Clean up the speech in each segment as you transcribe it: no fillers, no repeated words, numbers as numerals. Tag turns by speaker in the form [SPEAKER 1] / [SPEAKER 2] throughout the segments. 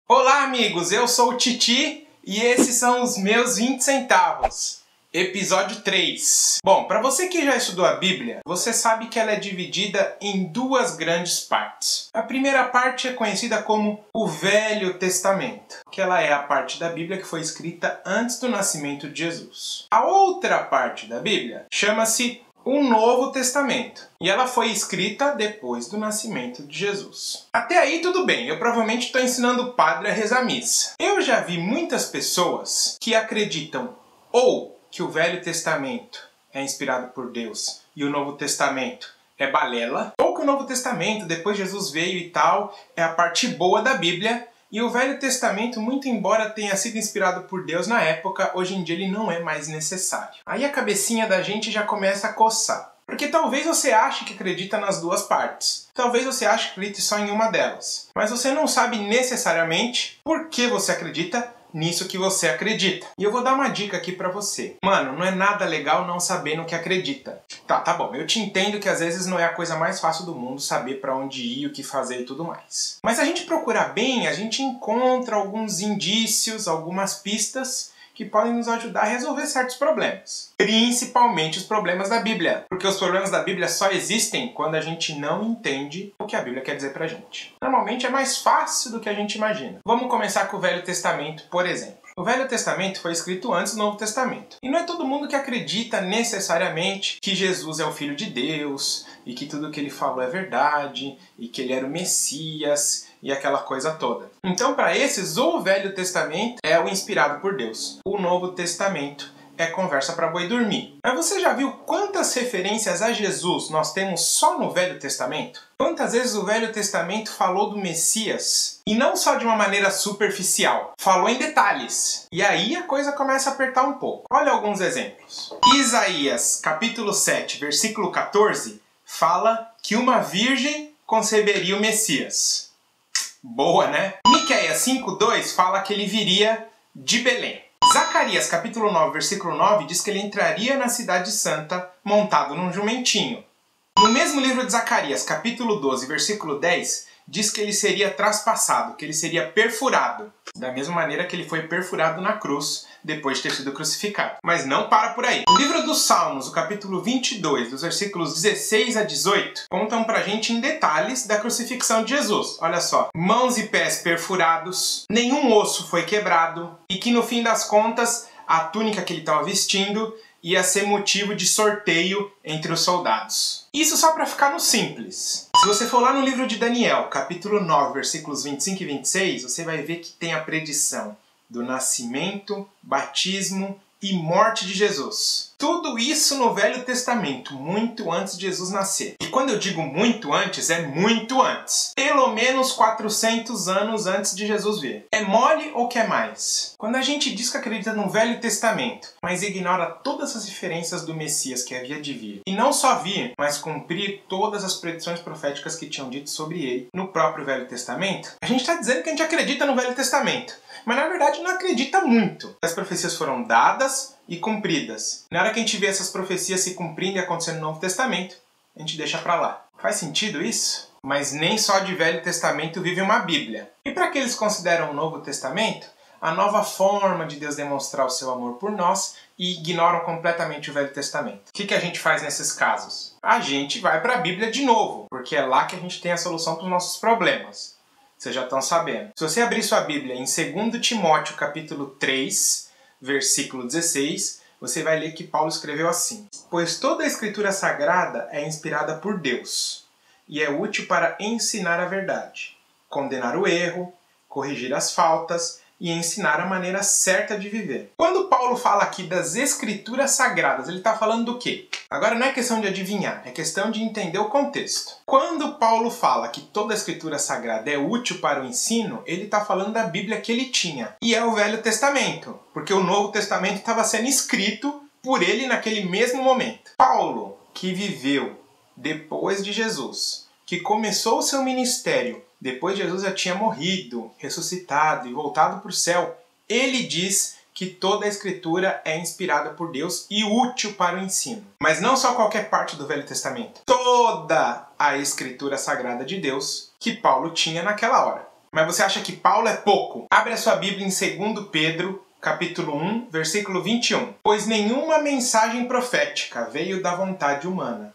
[SPEAKER 1] Olá, amigos! Eu sou o Titi e esses são os meus 20 centavos. Episódio 3. Bom, para você que já estudou a Bíblia, você sabe que ela é dividida em duas grandes partes. A primeira parte é conhecida como o Velho Testamento, que ela é a parte da Bíblia que foi escrita antes do nascimento de Jesus. A outra parte da Bíblia chama-se o Novo Testamento, e ela foi escrita depois do nascimento de Jesus. Até aí tudo bem, eu provavelmente estou ensinando o padre a rezar a missa. Eu já vi muitas pessoas que acreditam ou que o Velho Testamento é inspirado por Deus e o Novo Testamento é balela, ou que o Novo Testamento, depois Jesus veio e tal, é a parte boa da Bíblia, e o Velho Testamento, muito embora tenha sido inspirado por Deus na época, hoje em dia ele não é mais necessário. Aí a cabecinha da gente já começa a coçar. Porque talvez você ache que acredita nas duas partes. Talvez você ache que acredite só em uma delas. Mas você não sabe necessariamente por que você acredita nisso que você acredita. E eu vou dar uma dica aqui pra você. Mano, não é nada legal não saber no que acredita. Tá bom, eu te entendo que às vezes não é a coisa mais fácil do mundo saber pra onde ir, o que fazer e tudo mais. Mas se a gente procurar bem, a gente encontra alguns indícios, algumas pistas que podem nos ajudar a resolver certos problemas. Principalmente os problemas da Bíblia. Porque os problemas da Bíblia só existem quando a gente não entende o que a Bíblia quer dizer pra gente. Normalmente é mais fácil do que a gente imagina. Vamos começar com o Velho Testamento, por exemplo. O Velho Testamento foi escrito antes do Novo Testamento. E não é todo mundo que acredita necessariamente que Jesus é o Filho de Deus, e que tudo que ele falou é verdade, e que ele era o Messias, e aquela coisa toda. Então, para esses, o Velho Testamento é o inspirado por Deus. O Novo Testamento é conversa para boi dormir. Mas você já viu quantas referências a Jesus nós temos só no Velho Testamento? Quantas vezes o Velho Testamento falou do Messias? E não só de uma maneira superficial, falou em detalhes. E aí a coisa começa a apertar um pouco. Olha alguns exemplos. Isaías, capítulo 7, versículo 14, fala que uma virgem conceberia o Messias. Boa, né? Miqueias 5:2 fala que ele viria de Belém. Zacarias capítulo 9, versículo 9 diz que ele entraria na cidade santa montado num jumentinho. No mesmo livro de Zacarias, capítulo 12, versículo 10, diz que ele seria traspassado, que ele seria perfurado. Da mesma maneira que ele foi perfurado na cruz, depois de ter sido crucificado. Mas não para por aí. O livro dos Salmos, o capítulo 22, dos versículos 16 a 18, contam pra gente em detalhes da crucifixão de Jesus. Olha só. Mãos e pés perfurados, nenhum osso foi quebrado, e que no fim das contas, a túnica que ele estava vestindo ia ser motivo de sorteio entre os soldados. Isso só para ficar no simples. Se você for lá no livro de Daniel, capítulo 9, versículos 25 e 26, você vai ver que tem a predição do nascimento, batismo e morte de Jesus. Tudo isso no Velho Testamento, muito antes de Jesus nascer. E quando eu digo muito antes, é muito antes. Pelo menos 400 anos antes de Jesus vir. É mole ou quer mais? Quando a gente diz que acredita no Velho Testamento, mas ignora todas as referências do Messias que havia de vir, e não só vir, mas cumprir todas as predições proféticas que tinham dito sobre ele no próprio Velho Testamento, a gente está dizendo que a gente acredita no Velho Testamento. Mas na verdade não acredita muito. As profecias foram dadas e cumpridas. Na hora que a gente vê essas profecias se cumprindo e acontecendo no Novo Testamento, a gente deixa pra lá. Faz sentido isso? Mas nem só de Velho Testamento vive uma Bíblia. E para aqueles que consideram o Novo Testamento a nova forma de Deus demonstrar o seu amor por nós e ignoram completamente o Velho Testamento. O que a gente faz nesses casos? A gente vai para a Bíblia de novo, porque é lá que a gente tem a solução para os nossos problemas. Vocês já estão sabendo. Se você abrir sua Bíblia em 2 Timóteo capítulo 3, versículo 16, você vai ler que Paulo escreveu assim: pois toda a Escritura Sagrada é inspirada por Deus e é útil para ensinar a verdade, condenar o erro, corrigir as faltas e ensinar a maneira certa de viver. Quando Paulo fala aqui das Escrituras Sagradas, ele está falando do quê? Agora não é questão de adivinhar, é questão de entender o contexto. Quando Paulo fala que toda a Escritura Sagrada é útil para o ensino, ele está falando da Bíblia que ele tinha. E é o Velho Testamento, porque o Novo Testamento estava sendo escrito por ele naquele mesmo momento. Paulo, que viveu depois de Jesus, que começou o seu ministério depois Jesus já tinha morrido, ressuscitado e voltado para o céu, ele diz que toda a Escritura é inspirada por Deus e útil para o ensino. Mas não só qualquer parte do Velho Testamento. Toda a Escritura Sagrada de Deus que Paulo tinha naquela hora. mas você acha que Paulo é pouco? Abre a sua Bíblia em 2 Pedro, capítulo 1, versículo 21. Pois nenhuma mensagem profética veio da vontade humana,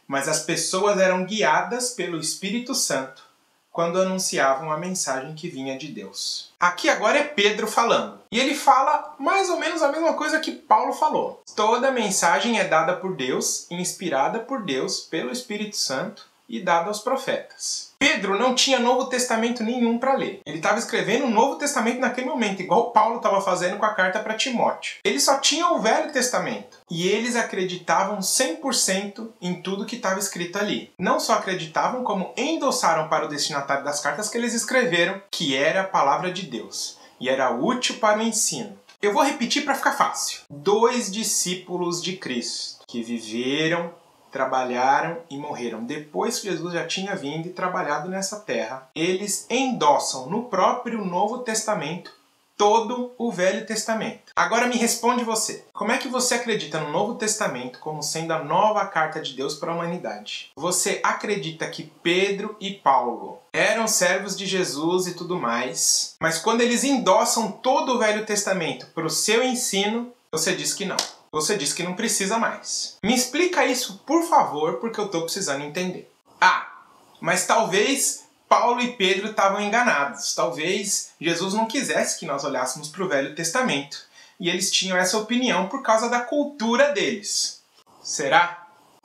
[SPEAKER 1] mas as pessoas eram guiadas pelo Espírito Santo quando anunciavam a mensagem que vinha de Deus. Aqui agora é Pedro falando. E ele fala mais ou menos a mesma coisa que Paulo falou. Toda mensagem é dada por Deus, inspirada por Deus, pelo Espírito Santo e dada aos profetas. Pedro não tinha Novo Testamento nenhum para ler. Ele estava escrevendo o Novo Testamento naquele momento, igual Paulo estava fazendo com a carta para Timóteo. Ele só tinha o Velho Testamento. E eles acreditavam 100% em tudo que estava escrito ali. Não só acreditavam, como endossaram para o destinatário das cartas que eles escreveram, que era a palavra de Deus. E era útil para o ensino. Eu vou repetir para ficar fácil. 2 discípulos de Cristo que viveram, trabalharam e morreram depois que Jesus já tinha vindo e trabalhado nessa terra. Eles endossam no próprio Novo Testamento todo o Velho Testamento. Agora me responde você. Como é que você acredita no Novo Testamento como sendo a nova carta de Deus para a humanidade? Você acredita que Pedro e Paulo eram servos de Jesus e tudo mais, mas quando eles endossam todo o Velho Testamento para o seu ensino, você diz que não. Você diz que não precisa mais. Me explica isso, por favor, porque eu estou precisando entender. Mas talvez Paulo e Pedro estavam enganados. Talvez Jesus não quisesse que nós olhássemos para o Velho Testamento. E eles tinham essa opinião por causa da cultura deles. Será?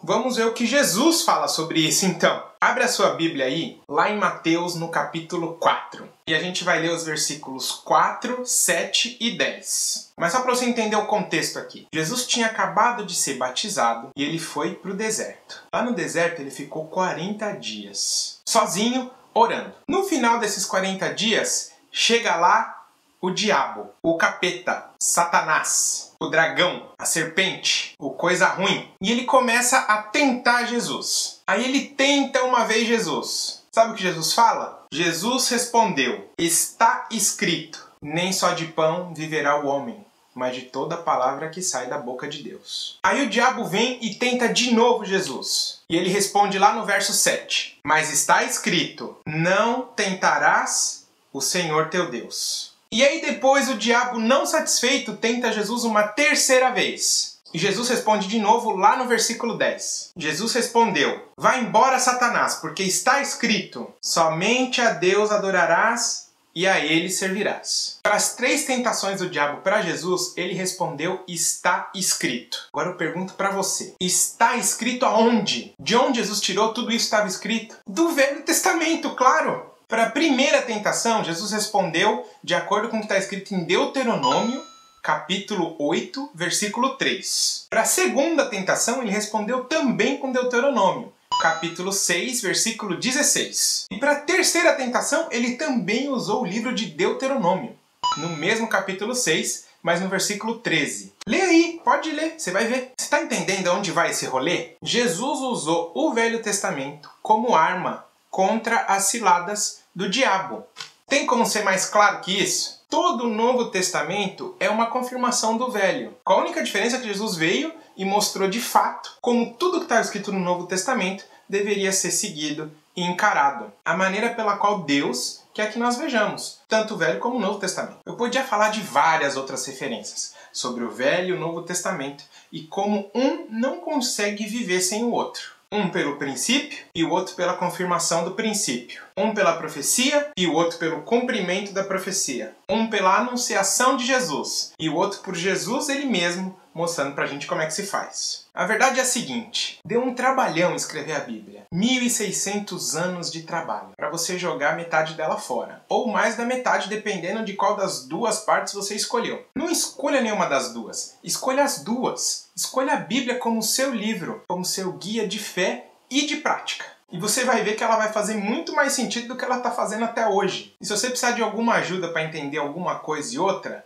[SPEAKER 1] Vamos ver o que Jesus fala sobre isso então. Abre a sua Bíblia aí, lá em Mateus, no capítulo 4. E a gente vai ler os versículos 4, 7 e 10. Mas só para você entender o contexto aqui. Jesus tinha acabado de ser batizado e ele foi para o deserto. Lá no deserto ele ficou 40 dias, sozinho, orando. No final desses 40 dias, chega lá o diabo, o capeta, Satanás, o dragão, a serpente, o coisa ruim. E ele começa a tentar Jesus. Aí ele tenta uma vez Jesus. Sabe o que Jesus fala? Jesus respondeu: está escrito, nem só de pão viverá o homem, mas de toda palavra que sai da boca de Deus. Aí o diabo vem e tenta de novo Jesus. E ele responde lá no verso 7. Mas está escrito, não tentarás o Senhor teu Deus. E aí depois o diabo, não satisfeito, tenta Jesus uma terceira vez. E Jesus responde de novo lá no versículo 10. Jesus respondeu: vai embora, Satanás, porque está escrito, somente a Deus adorarás e a ele servirás. Para as 3 tentações do diabo para Jesus, ele respondeu: está escrito. Agora eu pergunto para você, está escrito aonde? De onde Jesus tirou tudo isso que estava escrito? Do Velho Testamento, claro! Para a primeira tentação, Jesus respondeu de acordo com o que está escrito em Deuteronômio, capítulo 8, versículo 3. Para a segunda tentação, ele respondeu também com Deuteronômio, capítulo 6, versículo 16. E para a terceira tentação, ele também usou o livro de Deuteronômio, no mesmo capítulo 6, mas no versículo 13. Lê aí, pode ler, você vai ver. Você está entendendo aonde vai esse rolê? Jesus usou o Velho Testamento como arma contra as ciladas do diabo. Tem como ser mais claro que isso? Todo o Novo Testamento é uma confirmação do Velho. Com a única diferença é que Jesus veio e mostrou de fato como tudo que está escrito no Novo Testamento deveria ser seguido e encarado. A maneira pela qual Deus quer que nós vejamos, tanto o Velho como o Novo Testamento. Eu podia falar de várias outras referências sobre o Velho e o Novo Testamento e como um não consegue viver sem o outro. Um pelo princípio e o outro pela confirmação do princípio. Um pela profecia e o outro pelo cumprimento da profecia. Um pela anunciação de Jesus e o outro por Jesus ele mesmo, mostrando pra gente como é que se faz. A verdade é a seguinte, deu um trabalhão escrever a Bíblia. 1.600 anos de trabalho para você jogar metade dela fora. Ou mais da metade, dependendo de qual das duas partes você escolheu. Não escolha nenhuma das duas, escolha as duas. Escolha a Bíblia como seu livro, como seu guia de fé e de prática. E você vai ver que ela vai fazer muito mais sentido do que ela está fazendo até hoje. E se você precisar de alguma ajuda para entender alguma coisa e outra,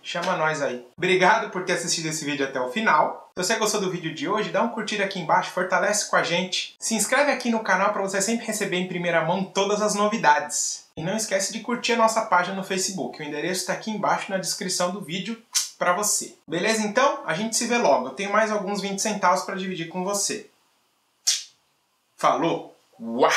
[SPEAKER 1] chama nós aí. Obrigado por ter assistido esse vídeo até o final. Se você gostou do vídeo de hoje, dá um curtir aqui embaixo, fortalece com a gente. Se inscreve aqui no canal para você sempre receber em primeira mão todas as novidades. E não esquece de curtir a nossa página no Facebook. O endereço está aqui embaixo na descrição do vídeo para você. Beleza então? A gente se vê logo. Eu tenho mais alguns 20 centavos para dividir com você. Falou! Uau!